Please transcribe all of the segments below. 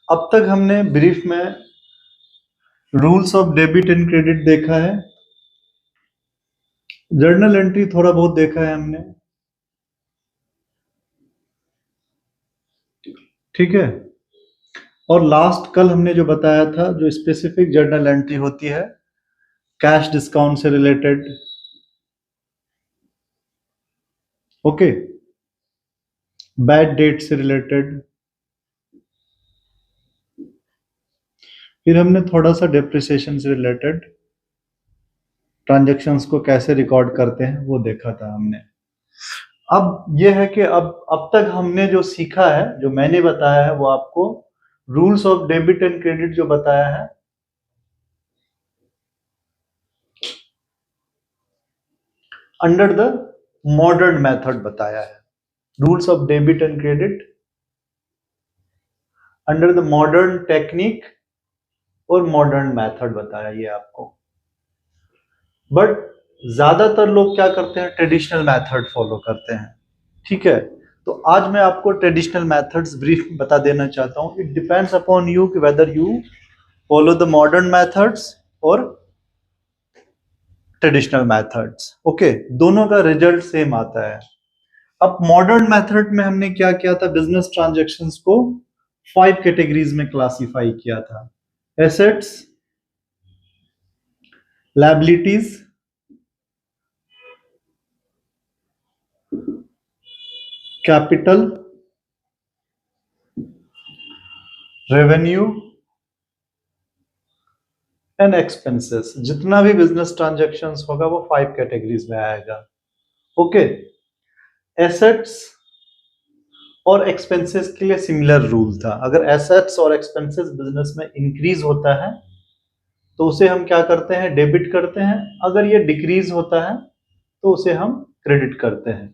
अब तक हमने ब्रीफ में rules of debit and credit देखा है, जर्नल एंट्री थोड़ा बहुत देखा है हमने, ठीक है। और लास्ट कल हमने जो बताया था, जो स्पेसिफिक जर्नल एंट्री होती है कैश डिस्काउंट से रिलेटेड, ओके, बैड डेट से रिलेटेड, फिर हमने थोड़ा सा डेप्रिसिएशन से रिलेटेड ट्रांजैक्शंस को कैसे रिकॉर्ड करते हैं वो देखा था हमने। अब ये है कि अब तक हमने जो सीखा है, जो मैंने बताया है, वो आपको rules of debit and credit जो बताया है, अंडर द मॉडर्न मेथड बताया है। Rules of debit and credit under the modern technique और मॉडर्न मेथड बताया ये आपको। बट ज्यादातर लोग क्या करते हैं, ट्रेडिशनल मेथड फॉलो करते हैं, ठीक है। तो आज मैं आपको ट्रेडिशनल मेथड्स ब्रीफ बता देना चाहता हूं। इट डिपेंड्स अपॉन यू कि whether you follow the modern methods और ट्रेडिशनल मेथड्स, ओके, दोनों का रिजल्ट सेम आता है। अब मॉडर्न मेथड में हमने क्या किया था, बिजनेस ट्रांजैक्शंस को 5 कैटेगरीज में क्लासिफाई किया था। Assets, liabilities, capital, revenue and expenses. जितना भी बिजनेस ट्रांजैक्शंस होगा वो 5 कैटेगरीज में आएगा, ओके। एसेट्स और एक्सपेंसेस के लिए सिमिलर रूल था। अगर एसेट्स और एक्सपेंसेस बिजनेस में इंक्रीज होता है तो उसे हम क्या करते हैं, डेबिट करते हैं। अगर ये डिक्रीज होता है तो उसे हम क्रेडिट करते हैं।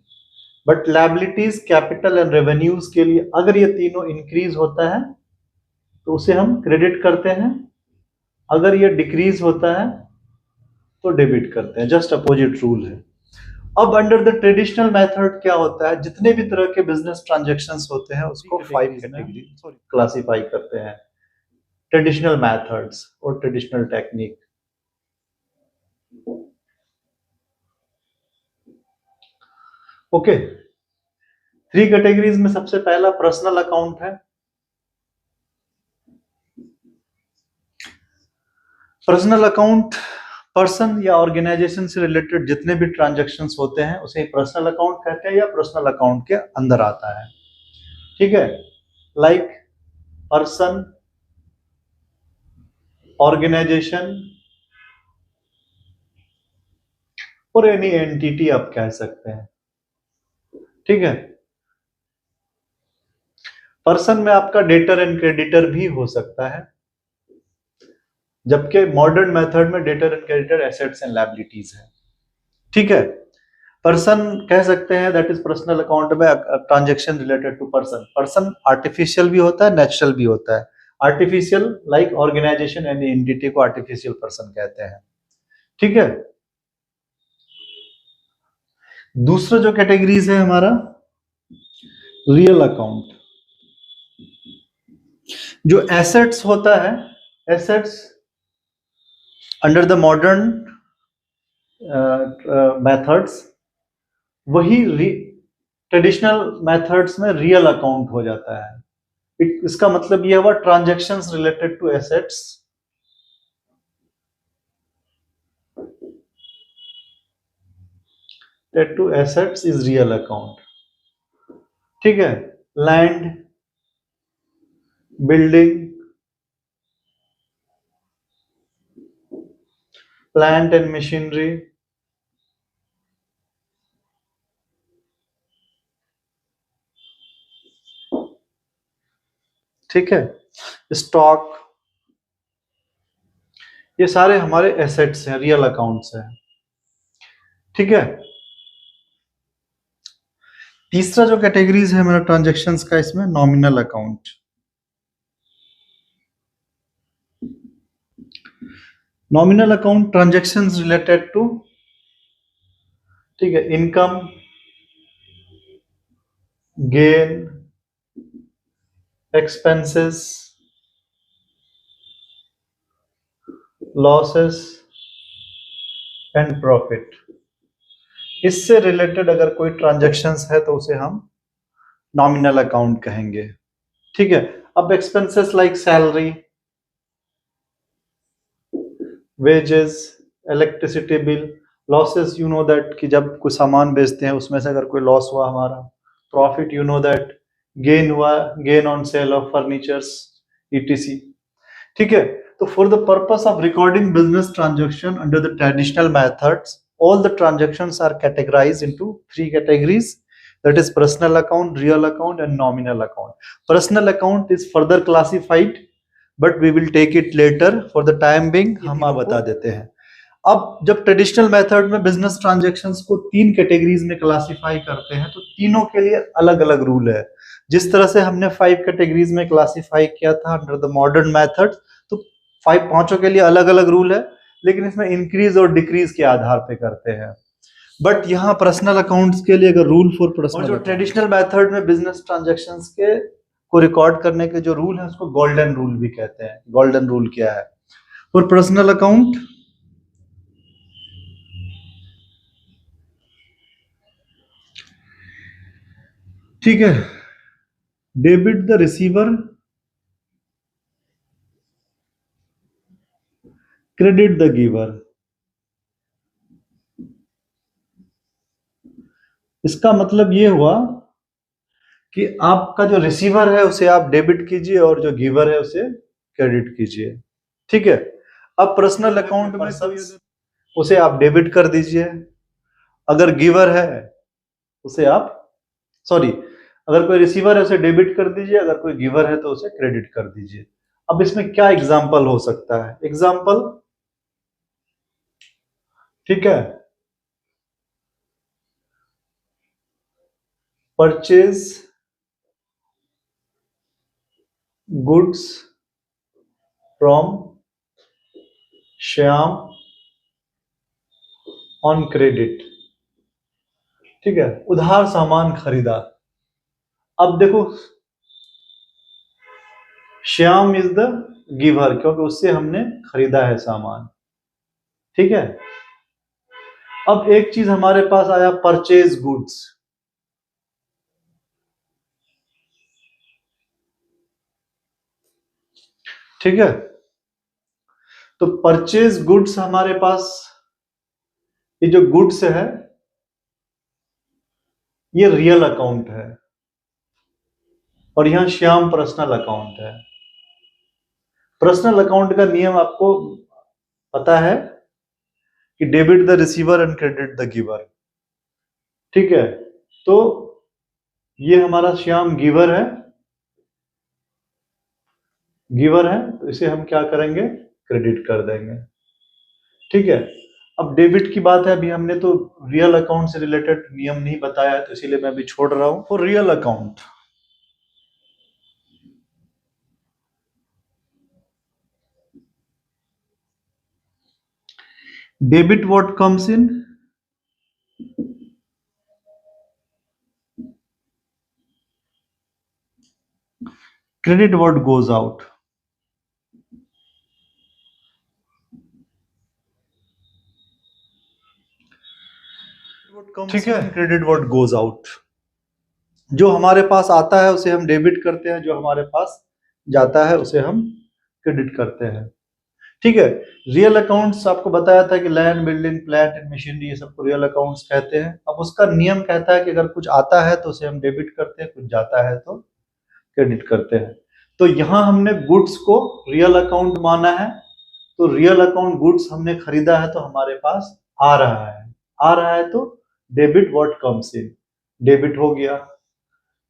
But liabilities, capital and revenues के लिए अगर ये तीनों इंक्रीज होता है तो उसे हम क्रेडिट करते हैं। अगर ये डिक्रीज होता है तो डेबिट करते हैं। जस्ट अपोजिट रूल है। अब अंडर द ट्रेडिशनल मेथड क्या होता है, जितने भी तरह के बिजनेस ट्रांजैक्शंस होते हैं उसको 5 कैटेगरी क्लासिफाई करते हैं, ट्रेडिशनल मेथड्स और ट्रेडिशनल टेक्निक। ओके, 3 कैटेगरीज में सबसे पहला पर्सनल अकाउंट है। पर्सनल अकाउंट पर्सन या ऑर्गेनाइजेशन से रिलेटेड जितने भी ट्रांजैक्शंस होते हैं उसे पर्सनल अकाउंट कहते हैं या पर्सनल अकाउंट के अंदर आता है, ठीक है। लाइक पर्सन, ऑर्गेनाइजेशन और एनी एंटिटी आप कह सकते हैं, ठीक है। पर्सन में आपका डेटर एंड क्रेडिटर भी हो सकता है, जबकि मॉडर्न मेथड में debtor and creditor assets and liabilities है, ठीक है। पर्सन कह सकते हैं दैट इज पर्सनल अकाउंट में transaction related to person. Person artificial भी होता है, नेचुरल भी होता है। Artificial like organisation and entity को आर्टिफिशियल पर्सन कहते हैं, ठीक है। दूसरा जो कैटेगरीज है हमारा रियल अकाउंट। जो एसेट्स होता है, assets under the modern methods वही ट्रेडिशनल मेथड्स में रियल अकाउंट हो जाता है। इसका मतलब यह हुआ transactions related to assets that to assets is real account, ठीक है। Land, building, plant and machinery, ठीक है, स्टॉक, ये सारे हमारे एसेट्स हैं, रियल अकाउंट्स हैं, ठीक है। तीसरा जो कैटेगरीज है हमारा ट्रांजैक्शंस का, इसमें nominal account. Nominal account transactions related to, ठीक है, income, gain, expenses, losses and profit. इससे रिलेटेड अगर कोई ट्रांजैक्शंस है तो उसे हम नॉमिनल अकाउंट कहेंगे। ठीक है। अब expenses like salary, wages, electricity bill, losses you know that कि जब कोई सामान बेचते हैं उसमें से अगर कोई लॉस हुआ हमारा। Profit you know that gain हुआ, gain on sale of furnitures ETC. ठीक है। तो for the purpose of recording business transaction under the traditional methods, all the transactions are categorized into three categories, that is personal account, real account and nominal account. Personal account is further classified but we will take it later, for the time being हम आप बता देते हैं। अब जब traditional method में business transactions को तीन कैटेगरीज में क्लासिफाई करते हैं तो तीनों के लिए अलग अलग रूल है। जिस तरह से हमने 5 कैटेगरीज में क्लासिफाई किया था अंडर द मॉडर्न मेथड, तो पांचों के लिए अलग अलग रूल है, लेकिन इसमें इंक्रीज और डिक्रीज के आधार पे करते हैं। बट यहाँ पर्सनल अकाउंट्स के लिए अगर रूल फॉर पर्सनल, जो ट्रेडिशनल मेथड में बिजनेस ट्रांजैक्शंस के को रिकॉर्ड करने के जो रूल है उसको गोल्डन रूल भी कहते हैं। गोल्डन रूल क्या है? फॉर पर्सनल अकाउंट, ठीक है, debit the receiver, credit the giver. इसका मतलब ये हुआ कि आपका जो रिसीवर है उसे आप डेबिट कीजिए और जो गिवर है उसे क्रेडिट कीजिए। ठीक है। अब पर्सनल अकाउंट में उसे आप डेबिट कर दीजिए, अगर गिवर है उसे आप, सॉरी, अगर कोई रिसीवर है उसे डेबिट कर दीजिए, अगर कोई गिवर है तो उसे क्रेडिट कर दीजिए। अब इसमें क्या एग्जाम्पल हो सकता है? एग्जाम्पल, ठीक है, purchase goods from Shyam on credit. ठीक है, उधार सामान खरीदा। अब देखो, श्याम इज द गिवर क्योंकि उससे हमने खरीदा है सामान। ठीक है। अब एक चीज हमारे पास आया, परचेज गुड्स। ठीक है। तो परचेज गुड्स हमारे पास, ये जो गुड्स है ये रियल अकाउंट है और यहां श्याम पर्सनल अकाउंट है। पर्सनल अकाउंट का नियम आपको पता है कि debit the receiver and credit the giver. ठीक है। तो ये हमारा श्याम गिवर है, तो इसे हम क्या करेंगे? क्रेडिट कर देंगे। ठीक है। अब डेबिट की बात है, अभी हमने तो रियल अकाउंट से रिलेटेड नियम नहीं बताया है तो इसीलिए मैं अभी छोड़ रहा हूं। For real account, debit what comes in, credit what goes out. ठीक है, क्रेडिट व्हाट गोज आउट। जो हमारे पास आता है उसे हम डेबिट करते हैं, जो हमारे पास जाता है उसे हम क्रेडिट करते हैं। ठीक है। रियल अकाउंट्स आपको बताया था कि land, building, plant and machinery, ये सबको रियल अकाउंट्स कहते हैं। अब उसका नियम कहता है कि अगर कुछ आता है तो उसे हम डेबिट करते हैं, कुछ जाता है तो क्रेडिट करते हैं। तो यहां हमने गुड्स को रियल अकाउंट माना है, तो रियल अकाउंट गुड्स हमने खरीदा है तो हमारे पास आ रहा है, तो debit what comes in, debit हो गया।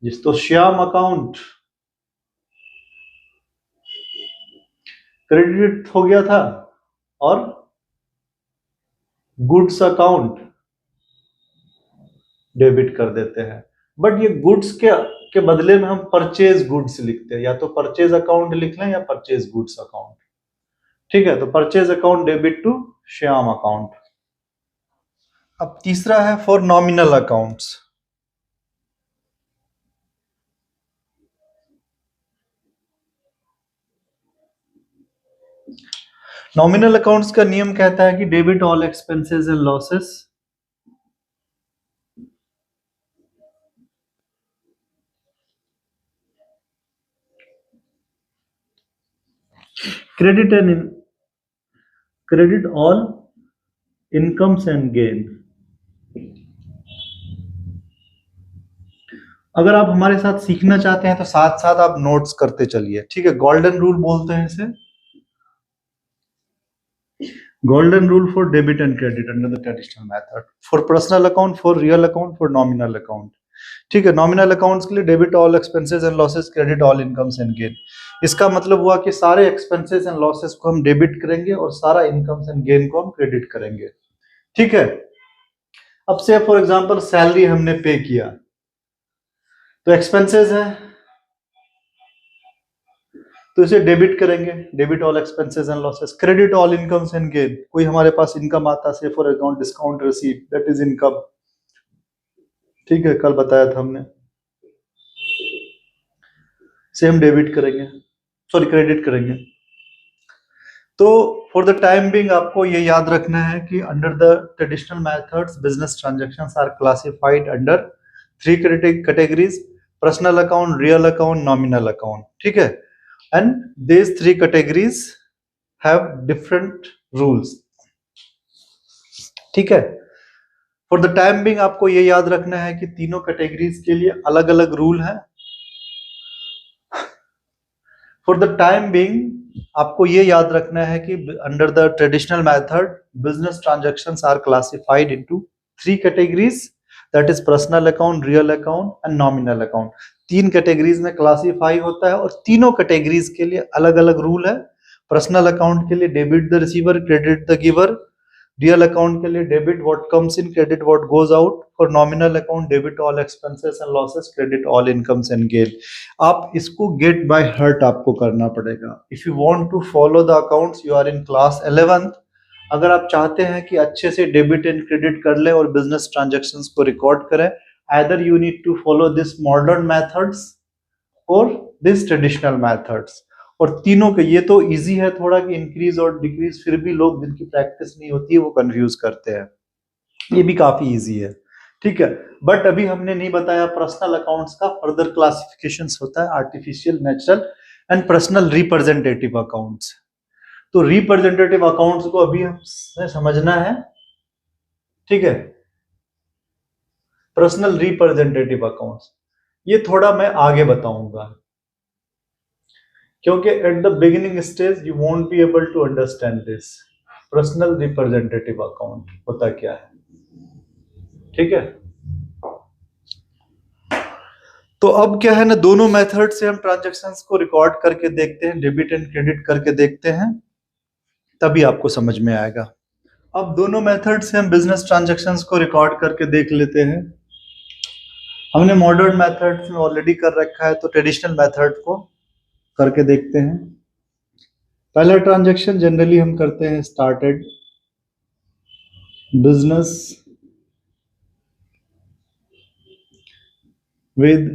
जिस तो श्याम अकाउंट क्रेडिट हो गया था और गुड्स अकाउंट डेबिट कर देते हैं। बट ये गुड्स के बदले में हम परचेज गुड्स लिखते हैं, या तो परचेज अकाउंट लिख लें या परचेज गुड्स अकाउंट। ठीक है। तो purchase account debit to Shyam account. अब तीसरा है for nominal accounts. Nominal accounts का नियम कहता है कि debit all expenses and losses, credit and credit all incomes and gain. अगर आप हमारे साथ सीखना चाहते हैं तो साथ साथ आप नोट्स करते चलिए, ठीक है। गोल्डन रूल बोलते हैं इसे, golden rule for debit and credit under the traditional method, for personal account, for real account, for nominal account, ठीक है। नॉमिनल अकाउंट्स के लिए debit all expenses and losses, credit all incomes and gain. इसका मतलब हुआ कि सारे expenses and losses को हम डेबिट करेंगे और सारा इनकम्स एंड गेन को हम क्रेडिट करेंगे, ठीक है। अब से फॉर एग्जांपल सैलरी हमने पे किया तो एक्सपेंसेस है, तो इसे डेबिट करेंगे, debit all expenses and losses. Credit all incomes and gain, कोई हमारे पास इनकम आता है for account discount receive, that is income, ठीक है, कल बताया था हमने, से हम डेबिट करेंगे, सॉरी क्रेडिट करेंगे। तो फॉर द टाइम बिंग आपको ये याद रखना है कि under the traditional methods business transactions are classified under 3 categories, personal account, real account, nominal account, ठीक है। And these 3 categories have different rules, ठीक है। फॉर द टाइम बिंग आपको ये याद रखना है कि तीनों कैटेगरीज के लिए अलग अलग रूल है। फॉर द टाइम बिंग आपको ये याद रखना है कि under the traditional method business transactions are classified into 3 categories, that is personal account, real account and nominal account. 3 categories में क्लासिफाई होता है और तीनों कैटेगरीज के लिए अलग अलग रूल है। पर्सनल अकाउंट के लिए debit the receiver, credit the giver. Real account के लिए debit what comes in, credit what goes out. For nominal account debit all expenses and losses, credit all incomes and gain. आप इसको get by heart आपको करना पड़ेगा। If you want to follow the accounts, you are in class 11th, अगर आप चाहते हैं कि अच्छे से डेबिट एंड क्रेडिट कर ले और बिजनेस ट्रांजैक्शंस को रिकॉर्ड करें, either you need to follow this modern methods और this traditional methods। और तीनों के ये तो इजी है थोड़ा कि इंक्रीज और डिक्रीज, फिर भी लोग जिनकी प्रैक्टिस नहीं होती है वो कंफ्यूज करते हैं, ये भी काफी इजी है, ठीक है। बट अभी हमने नहीं बताया पर्सनल अकाउंट्स का फर्दर क्लासिफिकेशंस होता है, artificial, natural and personal representative accounts. तो रिप्रेजेंटेटिव अकाउंट्स को अभी हमें समझना है, ठीक है। पर्सनल रिप्रेजेंटेटिव अकाउंट्स ये थोड़ा मैं आगे बताऊंगा, क्योंकि at the beginning stage you won't be able to understand this. Personal representative account होता क्या है, ठीक है। तो अब क्या है ना, दोनों मेथड से हम ट्रांजैक्शंस को रिकॉर्ड करके देखते हैं, डेबिट एंड क्रेडिट करके देखते हैं, तभी आपको समझ में आएगा। अब दोनों मेथड से हम बिजनेस ट्रांजैक्शंस को रिकॉर्ड करके देख लेते हैं। हमने मॉडर्न मेथड्स में ऑलरेडी कर रखा है, तो ट्रेडिशनल मेथड को करके देखते हैं। पहला ट्रांजैक्शन जनरली हम करते हैं, started business with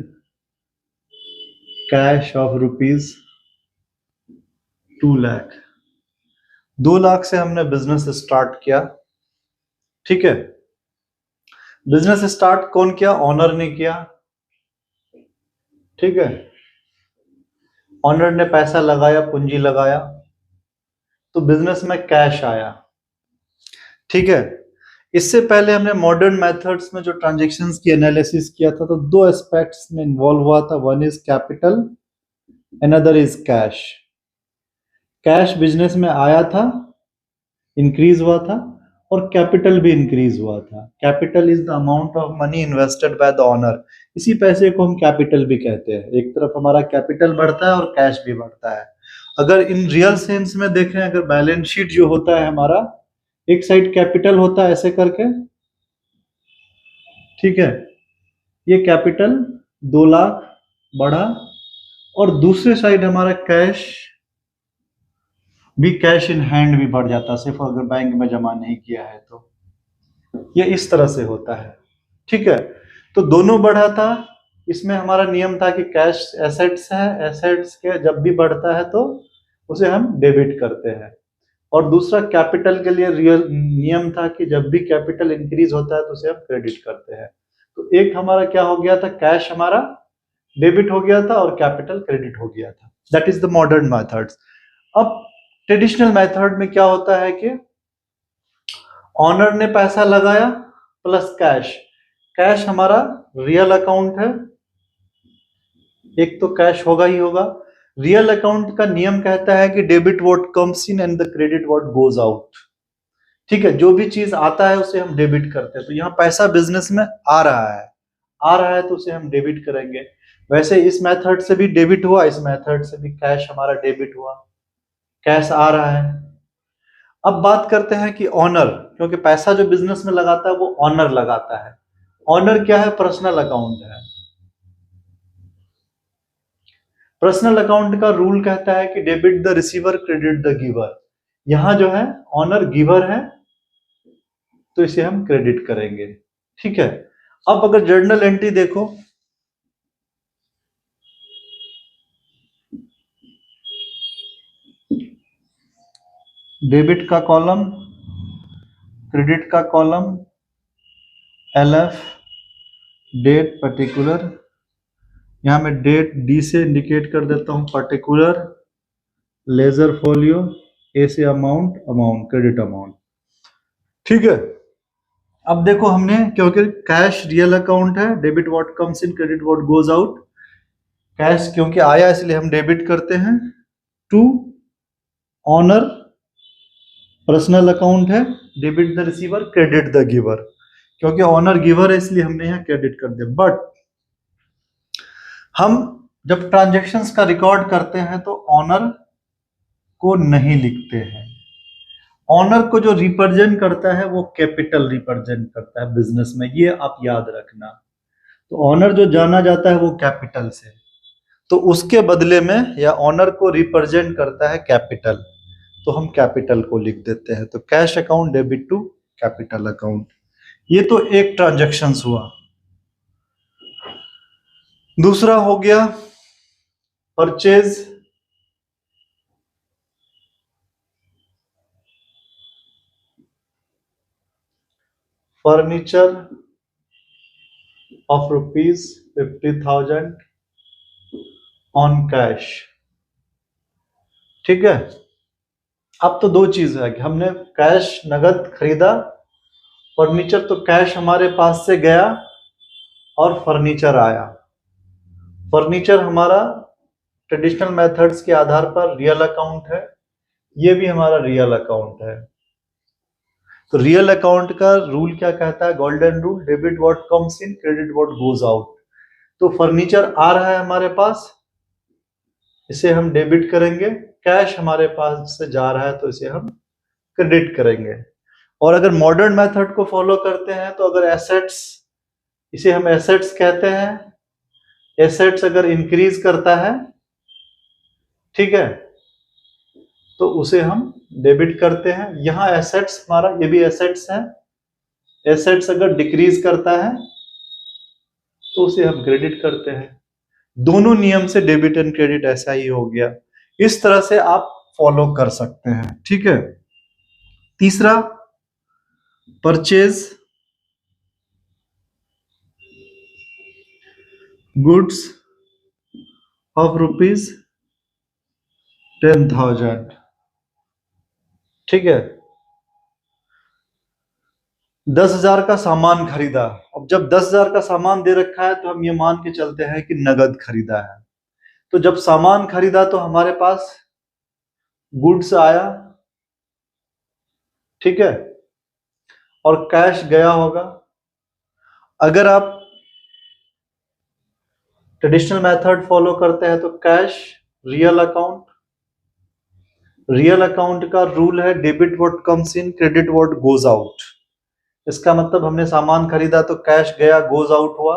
cash of rupees 2 lakh. 2 lakh से हमने बिजनेस स्टार्ट किया, ठीक है। बिजनेस स्टार्ट कौन किया? ऑनर ने किया, ठीक है। ऑनर ने पैसा लगाया, पूंजी लगाया, तो बिजनेस में कैश आया, ठीक है। इससे पहले हमने मॉडर्न मेथड्स में जो ट्रांजैक्शंस की एनालिसिस किया था, तो 2 एस्पेक्ट्स में इन्वॉल्व हुआ था, one is capital, another is cash. Cash business में आया था, इंक्रीज हुआ था, और कैपिटल भी इंक्रीज हुआ था। Capital is the amount of money invested by the owner, इसी पैसे को हम कैपिटल भी कहते हैं। एक तरफ हमारा कैपिटल बढ़ता है और कैश भी बढ़ता है। अगर इन रियल सेंस में देखें, अगर बैलेंस शीट जो होता है हमारा, एक साइड कैपिटल होता है ऐसे करके, ठीक है, ये कैपिटल 2 लाख बढ़ा, और दूसरे साइड हमारा कैश भी, कैश इन हैंड भी बढ़ जाता, सिर्फ अगर बैंक में जमा नहीं किया है तो। ये इस तरह से होता है, ठीक है। तो दोनों बढ़ा था, इसमें हमारा नियम था कि कैश एसेट्स है, एसेट्स के जब भी बढ़ता है तो उसे हम डेबिट करते हैं, और दूसरा कैपिटल के लिए रियल नियम था कि जब भी कैपिटल इंक्रीज होता है तो उसे हम क्रेडिट करते हैं। तो एक हमारा क्या हो गया था, कैश हमारा डेबिट हो गया था और कैपिटल क्रेडिट हो गया था। That is the modern methods. अब ट्रेडिशनल मेथड में क्या होता है कि ऑनर ने पैसा लगाया प्लस कैश। कैश हमारा रियल अकाउंट है, एक तो कैश होगा ही होगा। रियल अकाउंट का नियम कहता है कि debit what comes in and the credit what goes out. ठीक है, जो भी चीज आता है उसे हम डेबिट करते हैं। तो यहाँ पैसा बिजनेस में आ रहा है, आ रहा है तो उसे हम डेबिट करेंगे। वैसे इस मेथड से भी डेबिट हुआ, इस मेथड से भी कैश हमारा डेबिट हुआ, कैश आ रहा है। अब बात करते हैं कि ऑनर, क्योंकि पैसा जो बिजनेस में लगाता है वो ऑनर लगाता है। ऑनर क्या है, पर्सनल अकाउंट है। पर्सनल अकाउंट का रूल कहता है कि debit the receiver credit the giver. यहां जो है ऑनर गिवर है तो इसे हम क्रेडिट करेंगे। ठीक है, अब अगर जर्नल एंट्री देखो, डेबिट का कॉलम, क्रेडिट का कॉलम, एलएफ, डेट पर्टिकुलर, यहां मैं डेट डी से इंडिकेट कर देता हूं पर्टिकुलर, लेजर फोलियो, ए से अमाउंट, अमाउंट क्रेडिट अमाउंट। ठीक है, अब देखो हमने, क्योंकि कैश रियल अकाउंट है, debit what comes in credit what goes out. Cash क्योंकि आया इसलिए हम डेबिट करते हैं। टू ऑनर पर्सनल अकाउंट है, debit the receiver credit the giver. क्योंकि ऑनर गिवर है इसलिए हमने यहाँ क्रेडिट कर दिया। बट हम जब ट्रांजैक्शंस का रिकॉर्ड करते हैं तो ऑनर को नहीं लिखते हैं। ऑनर को जो रिप्रेजेंट करता है वो कैपिटल रिप्रेजेंट करता है बिजनेस में, ये आप याद रखना। तो ऑनर जो जाना जाता है वो कैपिटल से, तो उसके बदले में या ऑनर को रिप्रेजेंट करता है कैपिटल, तो हम कैपिटल को लिख देते हैं। तो cash account debit to capital account. ये तो एक ट्रांजैक्शंस हुआ। दूसरा हो गया purchase, furniture of ₹50,000 on cash. ठीक है, अब तो दो चीज है कि हमने कैश नगद खरीदा, फर्नीचर तो कैश हमारे पास से गया और फर्नीचर आया। फर्नीचर हमारा ट्रेडिशनल मेथड्स के आधार पर रियल अकाउंट है, ये भी हमारा रियल अकाउंट है। तो रियल अकाउंट का रूल क्या कहता है, golden rule, debit what comes in credit what goes out. तो फर्नीचर आ रहा है हमारे पास, इसे हम डेबिट करेंगे। कैश हमारे पास से जा रहा है तो इसे हम क्रेडिट करेंगे। और अगर मॉडर्न मेथड को फॉलो करते हैं तो अगर एसेट्स, इसे हम एसेट्स कहते हैं, एसेट्स अगर इंक्रीज करता है, ठीक है, तो उसे हम डेबिट करते हैं। यहां एसेट्स हमारा, ये भी एसेट्स है, एसेट्स अगर डिक्रीज करता है तो उसे हम क्रेडिट करते हैं। दोनों नियम से डेबिट एंड क्रेडिट ऐसा ही हो गया। इस तरह से आप फॉलो कर सकते हैं। ठीक है, तीसरा परचेज गुड्स ऑफ ₹10,000। ठीक है, 10,000 का सामान खरीदा। अब जब 10,000 का सामान दे रखा है तो हम ये मान के चलते हैं कि नगद खरीदा है। तो जब सामान खरीदा तो हमारे पास गुड्स आया, ठीक है, और कैश गया होगा। अगर आप ट्रेडिशनल मेथड फॉलो करते हैं तो cash real account, real account का रूल है debit what comes in credit what goes out. इसका मतलब हमने सामान खरीदा तो कैश गया, गोज आउट हुआ,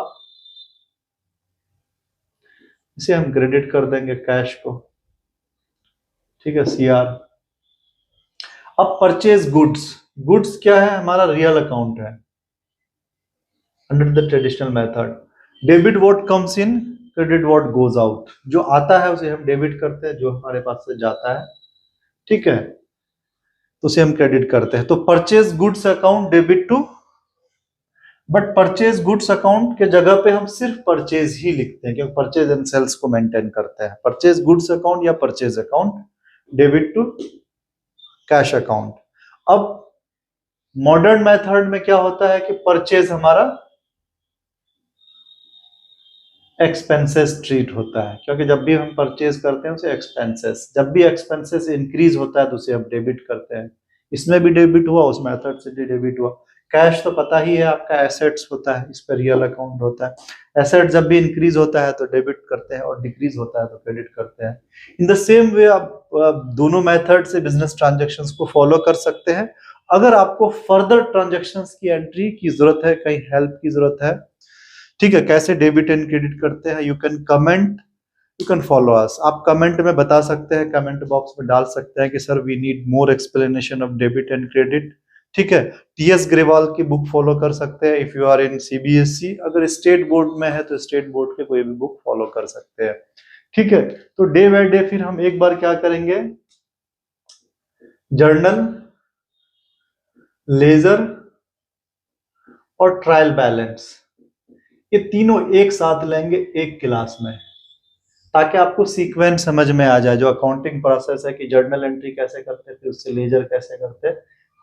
इसे हम क्रेडिट कर देंगे कैश को। ठीक है, सीआर। अब परचेज गुड्स, गुड्स क्या है, हमारा रियल अकाउंट है under the traditional method. Debit what comes in credit what goes out. जो आता है उसे हम डेबिट करते हैं, जो हमारे पास से जाता है। ठीक है, तो उसे हम क्रेडिट करते हैं। तो purchase goods account debit to, but purchase goods account के जगह पे हम सिर्फ परचेज ही लिखते हैं क्योंकि परचेज एंड सेल्स को मेंटेन करते हैं। परचेज गुड्स अकाउंट या purchase account debit to cash account. अब मॉडर्न मेथड में क्या होता है कि परचेज हमारा एक्सपेंसेस ट्रीट होता है, क्योंकि जब भी हम परचेज करते हैं उसे एक्सपेंसेस, जब भी एक्सपेंसेस इंक्रीज होता है तो उसे हम डेबिट करते हैं। इसमें भी डेबिट हुआ, उस मेथड से भी डेबिट हुआ। कैश तो पता ही है आपका एसेट्स होता है, इस पर रियल अकाउंट होता है। एसेट जब भी इंक्रीज होता है तो डेबिट करते हैं और डिक्रीज होता है तो क्रेडिट करते हैं। इन द सेम वे आप दोनों मेथड से बिजनेस ट्रांजेक्शन्स को फॉलो कर सकते हैं। अगर आपको फर्दर ट्रांजेक्शन्स की एंट्री की जरूरत है, कहीं हेल्प की जरूरत है, ठीक है, कैसे डेबिट एंड क्रेडिट करते हैं, you can comment, you can follow us. आप कमेंट में बता सकते हैं, कमेंट बॉक्स में डाल सकते हैं कि sir we need more explanation of debit and credit. ठीक है, टीएस ग्रेवाल की बुक फॉलो कर सकते हैं if you are in CBSE. अगर स्टेट बोर्ड में है तो स्टेट बोर्ड के कोई भी बुक फॉलो कर सकते हैं। ठीक है, तो डे बाय डे फिर हम एक बार क्या करेंगे, जर्नल, लेजर और ट्रायल बैलेंस, ये तीनों एक साथ लेंगे एक क्लास में, ताकि आपको सीक्वेंस समझ में आ जाए। जो अकाउंटिंग प्रोसेस है कि जर्नल एंट्री कैसे करते हैं, फिर उससे लेजर कैसे करते हैं,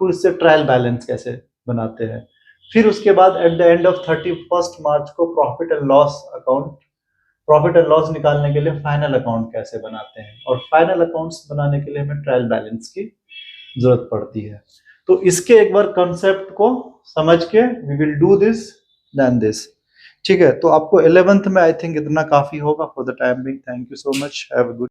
फिर उससे ट्रायल बैलेंस कैसे बनाते हैं, फिर उसके बाद एट द एंड ऑफ 31 मार्च को profit and loss account, profit and loss निकालने के लिए फाइनल अकाउंट कैसे बनाते हैं, और फाइनल अकाउंट्स बनाने के लिए हमें ट्रायल बैलेंस की जरूरत पड़ती है। तो इसके एक बार कंसेप्ट को समझ के we will do this then this. ठीक है, तो आपको 11th में आई थिंक इतना काफी होगा for the time being. Thank you so much, have a good